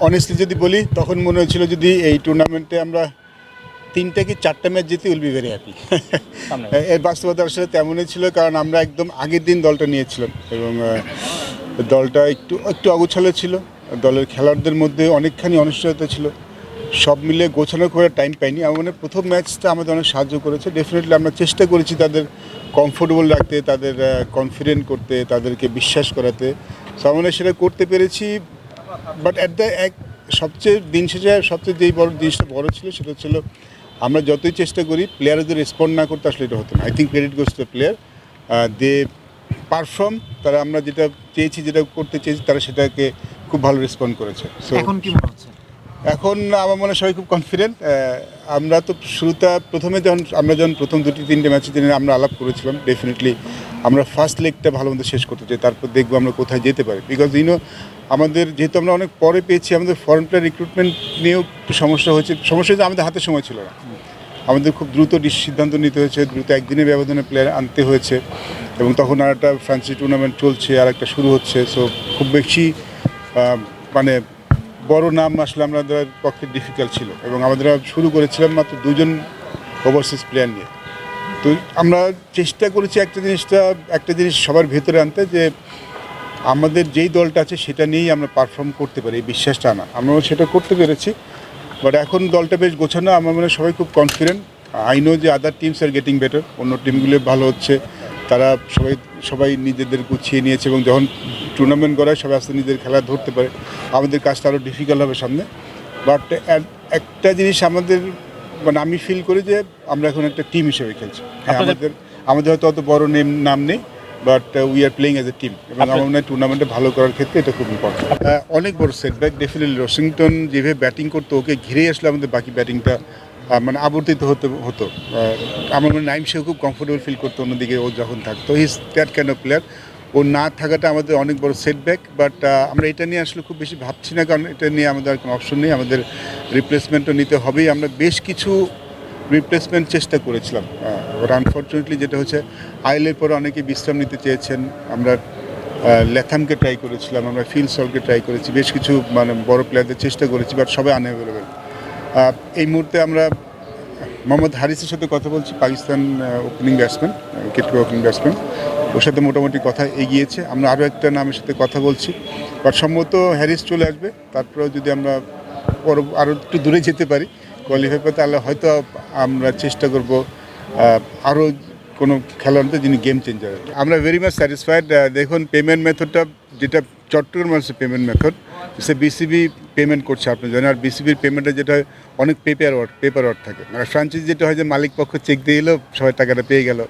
Honestly যদি বলি তখন মনে হচ্ছিল যদি এই টুর্নামেন্টে আমরা 3টা কি 4টা ম্যাচ জিতে উইল বি ভেরি হ্যাপি। এর বাস্তবতা আসলে তেমনই ছিল, কারণ আমরা একদম আগের দিন দলটা নিয়েছিলাম এবং দলটা একটু একটু অগোছালো ছিল। দলের খেলোয়াড়দের মধ্যে অনেকখানি অনিশ্চয়তা ছিল, সব মিলে গোছানো করে টাইম পাইনি। আমার মনে হয় প্রথম ম্যাচটা আমাদের অনেক সাহায্য করেছে। ডেফিনেটলি আমরা চেষ্টা করেছি তাদের কমফোর্টেবল রাখতে, তাদের কনফিডেন্ট করতে, তাদেরকে বিশ্বাস করাতে। সো আমরা সেটা করতে পেরেছি। বাট অ্যাট দ্য সবচেয়ে দিন শেষে সবচেয়ে যেই বড় জিনিসটা বড় ছিল সেটা ছিল আমরা যতই চেষ্টা করি প্লেয়ার যদি রেসপন্ড না করতে, আসলে এটা হতো না। I think credit goes to player, they perform. তারা আমরা যেটা চেয়েছি, যেটা করতে চেয়েছি, তারা সেটাকে খুব ভালো রেসপন্ড করেছে। সো এখন কি মনে হচ্ছে? এখন আমার মনে হয় সবাই খুব কনফিডেন্ট। আমরা তো শুরুটা প্রথমে যখন প্রথম 2-3টে ম্যাচের দিনে আমরা আলাপ করেছিলাম, ডেফিনেটলি আমরা ফার্স্ট লেগটা ভালো মতো শেষ করতে চাই, তারপর দেখবো আমরা কোথায় যেতে পারি। বিকজ আমাদের যেহেতু আমরা অনেক পরে পেয়েছি, আমাদের ফরেন প্লেয়ার রিক্রুটমেন্ট নিয়েও একটু সমস্যা হয়েছে যে আমাদের হাতে সময় ছিল না। আমাদের খুব দ্রুত সিদ্ধান্ত নিতে হয়েছে, দ্রুত একদিনের ব্যবধানে প্লেয়ার আনতে হয়েছে, এবং তখন আর একটা ফ্রান্সি টুর্নামেন্ট চলছে, আর একটা শুরু হচ্ছে। সো খুব বেশি মানে বড় নাম আসলে আমাদের পক্ষে ডিফিকাল্ট ছিল, এবং আমাদের শুরু করেছিলাম মাত্র 2জন ওভারসিজ প্লেয়ার নিয়ে। তো আমরা চেষ্টা করেছি একটা জিনিস সবার ভেতরে আনতে, যে আমাদের যেই দলটা আছে সেটা নিয়েই আমরা পারফর্ম করতে পারি, এই বিশ্বাসটা আনা। আমরা সেটা করতে পেরেছি। বাট এখন দলটা বেশ গোছানো, আমার মনে হয় সবাই খুব কনফিডেন্ট। আই নো যে আদার টিমস আর গেটিং বেটার, অন্য টিমগুলো ভালো হচ্ছে, তারা সবাই নিজেদের গুছিয়ে নিয়েছে, এবং যখন টুর্নামেন্ট করায় সবাই আস্তে নিজেদের খেলা ধরতে পারে। আমাদের কাজটা আরও ডিফিকাল্ট হবে সামনে। বাট একটা জিনিস মানে আমি ফিল করি যে আমরা এখন একটা টিম হিসেবে খেলছি। হ্যাঁ, আমাদের হয়তো অত বড় নাম নেই, but we are playing as a team, এবং আমার মনে হয় টুর্নামেন্টে ভালো করার ক্ষেত্রে এটা খুব ইম্পর্টেন্ট। অনেক বড় সেটব্যাক ডেফিনেটলি। ওয়াশিংটন যেভাবে ব্যাটিং করতো, ওকে ঘিরেই আসলে আমাদের বাকি ব্যাটিংটা মানে আবর্তিত হতো। আমার মনে হয় নাইম সেও খুব কমফোর্টেবল ফিল করতো অন্যদিকে ও যখন থাকতো। His that kind of player. ও না থাকাটা আমাদের অনেক বড় সেটব্যাক। বাট আমরা এটা নিয়ে আসলে খুব বেশি ভাবছি না, কারণ এটা নিয়ে আমাদের আর কোনো অপশন নেই। আমাদের রিপ্লেসমেন্টও নিতে হবেই। আমরা বেশ কিছু রিপ্লেসমেন্ট চেষ্টা করেছিলাম, বাট আনফর্চুনেটলি যেটা হচ্ছে আইএলের পরে অনেকে বিশ্রাম নিতে চেয়েছেন। আমরা ল্যাথামকে ট্রাই করেছিলাম, আমরা ফিল সলকে ট্রাই করেছি, বেশ কিছু মানে বড় প্লেয়ারদের চেষ্টা করেছি, বাট সবাই আনঅ্যাভেলেবেল। এই মুহূর্তে আমরা মোহাম্মদ হারিসের সাথে কথা বলছি, Pakistan opening batsman, wicket opening batsman. ওর সাথে মোটামুটি কথা এগিয়েছে। আমরা আরও একটা নামের সাথে কথা বলছি, বাট সম্ভবত হ্যারিস চলে আসবে। তারপরেও যদি আমরা আরও একটু দূরে যেতে পারি কোয়ালিফাই পেতে, তাহলে হয়তো আমরা চেষ্টা করব আরও কোনো খেলোয়াড়দের যিনি গেম চেঞ্জার। আমরা ভেরি মাচ স্যাটিসফাইড। দেখুন, পেমেন্ট মেথডটা যেটা চট্টগ্রাম আছে, পেমেন্ট মেথড সে বিসিবি পেমেন্ট করছে, আপনি জানেন। আর বিসিবির পেমেন্টটা যেটা অনেক পেপার ওয়ার্ক থাকে। আর ফ্রাঞ্চাইজি যেটা হয় যে মালিক পক্ষ চেক দিয়ে এলো, সবাই টাকাটা পেয়ে গেল।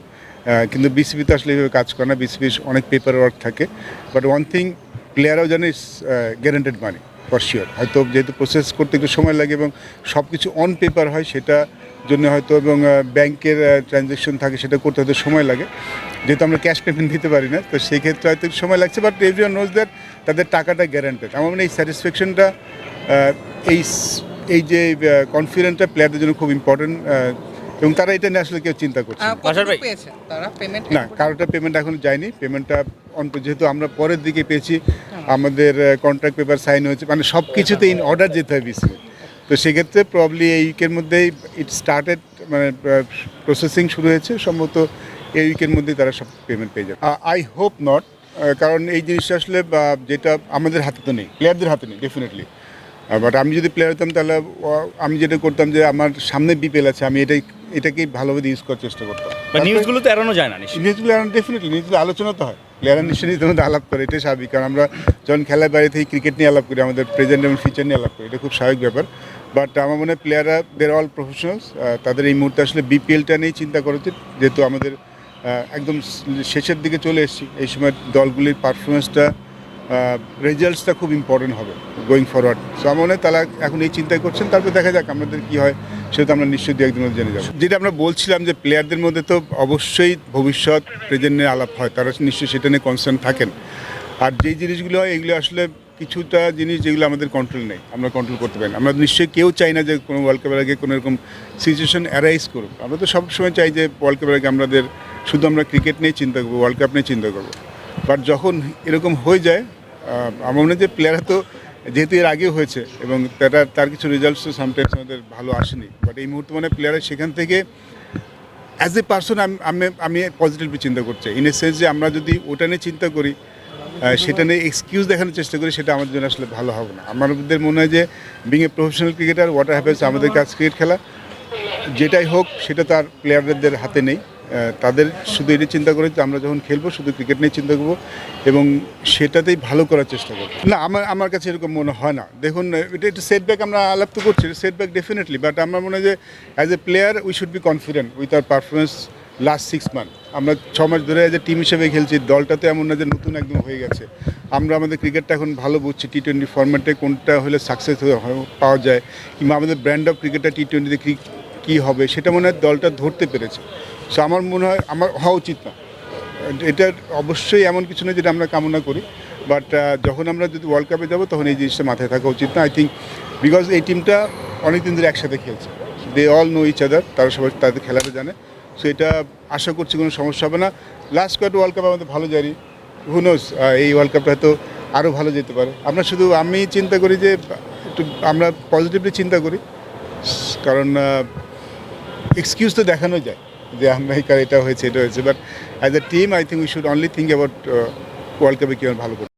কিন্তু বিসিবি তো আসলে এইভাবে কাজ করে না, বিসিবির অনেক পেপার ওয়ার্ক থাকে। বাট ওয়ান থিং প্লেয়াররাও জানে, গ্যারান্টেড মানি ফর শিওর। হয়তো যেহেতু প্রসেস করতে একটু সময় লাগে এবং সব কিছু অন পেপার হয়, সেটা জন্য হয়তো, এবং ব্যাংকের ট্রানজ্যাকশন থাকে, সেটা করতে হয়তো সময় লাগে, যেহেতু আমরা ক্যাশ পেমেন্ট দিতে পারি না। তো সেই ক্ষেত্রে হয়তো সময় লাগছে, বাট এভরিওয়ান নোজ দ্যাট তাদের টাকাটা গ্যারান্টেড। আমার মনে হয় এই স্যাটিসফ্যাকশনটা, এই যে কনফিডেন্সটা প্লেয়ারদের জন্য খুব ইম্পর্টেন্ট, এবং তারা এটা নিয়ে আসলে কেউ চিন্তা করছে না। কারোটা পেমেন্ট এখন যায়নি। পেমেন্টটা যেহেতু আমরা পরের দিকে পেয়েছি, আমাদের কন্ট্রাক্ট পেপার সাইন হয়েছে, মানে সব কিছুতে ইন অর্ডার যেতে হয় বিসিবি। তো সেক্ষেত্রে প্রবলি এই উইকের মধ্যেই ইট স্টার্টেড, মানে প্রসেসিং শুরু হয়েছে। সম্ভবত এই উইকের মধ্যেই তারা সব পেমেন্ট পেয়ে যাবে। আই হোপ নট, কারণ এই জিনিসটা আসলে যেটা আমাদের হাতে তো নেই, প্লেয়ারদের হাতে নেই ডেফিনেটলি। বাট আমি যদি প্লেয়ার হতাম, তাহলে আমি যেটা করতাম যে আমার সামনে বিপিএল আছে, আমি এটাকেই ভালোভাবে ইউজ করার চেষ্টা করতাম। নিউজগুলো তো এড়ানো যায় না, নিউজগুলো এড়ানো ডেফিনেটলি। নিউজগুলো আলোচনা তো হয়, প্লেয়াররা নিশ্চয়ই নিজেদের মধ্যে আলাপ করে, এটাই স্বাভাবিক। কারণ আমরা যখন খেলার বাইরে থেকে ক্রিকেট নিয়ে আলাপ করি, আমাদের প্রেজেন্ট এবং ফিউচার নিয়ে আলাপ করি, এটা খুব স্বাভাবিক ব্যাপার। বাট আমার মনে হয় প্লেয়াররা দের অল প্রফেশনালস, তাদের এই মুহূর্তে আসলে বিপিএলটা নিয়েই চিন্তা করা উচিত। যেহেতু আমাদের একদম শেষের দিকে চলে এসেছি, এই সময় দলগুলির পারফরমেন্সটা, রেজাল্টসটা খুব ইম্পর্টেন্ট হবে গোয়িং ফরওয়ার্ড। সো আমার মনে হয় তারা এখন এই চিন্তাই করছেন, তারপর দেখা যাক আমাদের কী হয়, সেটা আমরা নিশ্চয়ই দু একদিনের জেনে যাব। যেটা আমরা বলছিলাম যে প্লেয়ারদের মধ্যে তো অবশ্যই ভবিষ্যৎ প্রেজেন্ট নিয়ে আলাপ হয়, তারা নিশ্চয়ই সেটা নিয়ে কনসার্ন থাকেন। আর যেই জিনিসগুলো হয়, এগুলো আসলে কিছুটা জিনিস যেগুলো আমাদের কন্ট্রোল নেই, আমরা কন্ট্রোল করতে পারি না। আমরা নিশ্চয়ই কেউ চাই না যে কোনো ওয়ার্ল্ড কাপের আগে কোনো এরকম সিচুয়েশন অ্যারাইজ করুক। আমরা তো সবসময় চাই যে ওয়ার্ল্ড কাপের আগে শুধু আমরা ক্রিকেট নিয়ে চিন্তা করবো, ওয়ার্ল্ড কাপ নিয়ে চিন্তা করবো। বাট যখন এরকম হয়ে যায়, আমার মনে হয় যে প্লেয়াররা তো যেহেতু এর আগেও হয়েছে এবং তার কিছু রেজাল্টসও সামটাইমস আমাদের ভালো আসেনি, বাট এই মুহূর্তে মানে প্লেয়ারের সেখান থেকে অ্যাজ এ পার্সন আমি পজিটিভলি চিন্তা করছি, ইন এ সেন্স যে আমরা যদি ওটা নিয়ে চিন্তা করি, সেটা নিয়ে এক্সকিউজ দেখানোর চেষ্টা করি, সেটা আমাদের জন্য আসলে ভালো হবে না। আমাদের মনে হয় যে being a professional cricketer what happens, আমাদের কাজ ক্রিকেট খেলা, যেটাই হোক সেটা তার প্লেয়ারদের হাতে নেই। তাদের শুধু এটা চিন্তা করে যে আমরা যখন খেলবো শুধু ক্রিকেট নিয়ে চিন্তা করবো এবং সেটাতেই ভালো করার চেষ্টা করবো। না, আমার কাছে এরকম মনে হয় না। দেখুন, এটা একটা সেটব্যাক, আমরা আলাপ তো করছি, সেটব্যাক ডেফিনেটলি, বাট আমার মনে হয় যে as a player we should be confident with our performance last 6 month. আমরা 6 মাস ধরে অ্যাজ এ টিম হিসেবে খেলছি, দলটাতে এমন না যে নতুন একদম হয়ে গেছে। আমরা আমাদের ক্রিকেটটা এখন ভালো বুঝছি, T20 ফরম্যাটে কোনটা হলে সাকসেস পাওয়া যায়, কিংবা আমাদের ব্র্যান্ড অফ ক্রিকেটটা T20তে কী হবে সেটা মনে হয় দলটা ধরতে পেরেছে। সো আমার মনে হয় আমার হওয়া উচিত না, এটা অবশ্যই এমন কিছু নয় যেটা আমরা কামনা করি, বাট যখন আমরা যদি ওয়ার্ল্ড কাপে যাবো তখন এই জিনিসটা মাথায় থাকা উচিত না। আই থিঙ্ক বিকজ এই টিমটা অনেক দিন ধরে একসাথে খেলছে, they all know each other, তারা সবাই তাদের খেলাটা জানে। সো এটা আশা করছি কোনো সমস্যা হবে না। লাস্ট কয়েকটা ওয়ার্ল্ড কাপ আমাদের ভালো জানি, হু নোজ এই ওয়ার্ল্ড কাপটা হয়তো আরও ভালো যেতে পারে। আমি চিন্তা করি যে একটু আমরা পজিটিভলি চিন্তা করি, কারণ এক্সকিউজ তো দেখানো যায় যে আমরা এটা হয়েছে, but as a team I think we should only think about world কাপে কীভাবে ভালো করতে।